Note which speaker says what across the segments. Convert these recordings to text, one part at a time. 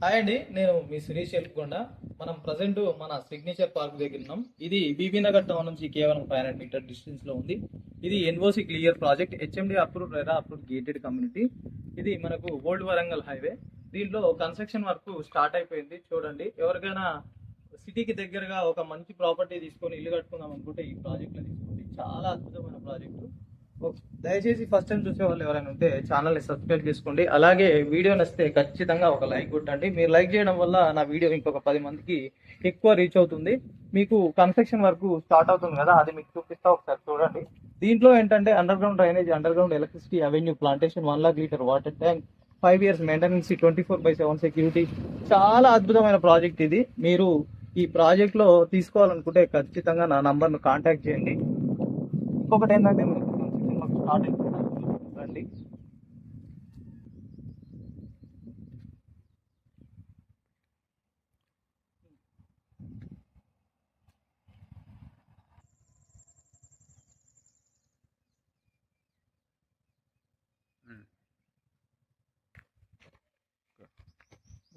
Speaker 1: Hi అండి, నేను మీ శిరీష్ ఎల్కొండ. మనం ప్రజెంట్ మన సిగ్నేచర్ పార్క్ దగ్గర ఉన్నాం. ఇది బీబీ నగర్ టౌన్ నుంచి కేవలం 500 మీటర్ డిస్టెన్స్ లో ఉంది. ఇది NOC clear project, HMD approve, RERA approve, gated community. ఇది మనకు ఓల్డ్ వరంగల్ హైవే. దీంట్లో కన్స్ట్రక్షన్ వర్క్ స్టార్ట్ అయిపోయింది. చూడండి, ఎవరికైనా సిటీకి దగ్గరగా ఒక మంచి ప్రాపర్టీ తీసుకొని ఇల్లు కట్టుకుందాం అనుకుంటే ఈ ప్రాజెక్ట్లో తీసుకోండి. చాలా అద్భుతమైన ప్రాజెక్టు. దయచేసి ఫస్ట్ టైం చూసే వాళ్ళు ఎవరైనా ఉంటే ఛానల్ని సబ్స్క్రైబ్ చేసుకోండి. అలాగే వీడియో నచ్చితే ఖచ్చితంగా ఒక లైక్ కొట్టండి. మీరు లైక్ చేయడం వల్ల నా వీడియో ఇంకొక 10 మందికి ఎక్కువ రీచ్ అవుతుంది. మీకు కన్స్ట్రక్షన్ వర్క్ స్టార్ట్ అవుతుంది కదా, అది మీకు చూపిస్తా, ఒకసారి చూడండి. దీంట్లో ఏంటంటే under ground drainage, under ground electricity, avenue, plantation, 1 lakh litre water tank, 5 years maintenance, 24/7 security. చాలా అద్భుతమైన ప్రాజెక్ట్ ఇది. మీరు ఈ ప్రాజెక్ట్ లో తీసుకోవాలనుకుంటే ఖచ్చితంగా నా నంబర్ను కాంటాక్ట్ చేయండి. ఇంకొకటి ఏంటంటే మనకు కన్స్ట్రక్షన్ వర్క్ స్టార్ట్ అయిపోతుంది. రండి.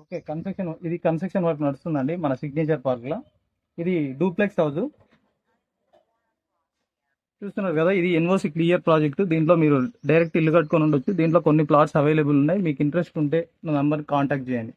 Speaker 1: ఓకే, కన్స్ట్రక్షన్ వర్క్ నడుస్తుందండి మన సిగ్నేచర్ పార్క్ లో. ఇది డూప్లెక్స్ హౌస్ చూస్తున్నారు కదా. ఇది ఎన్ఓసి క్లియర్ ప్రాజెక్ట్. దీంట్లో మీరు డైరెక్ట్ ఇల్లు కట్టుకొని ఉండొచ్చు. దీంట్లో కొన్ని ప్లాట్స్ అవైలబుల్ ఉన్నాయి. మీకు ఇంట్రెస్ట్ ఉంటే నా నంబర్ కాంటాక్ట్ చేయండి.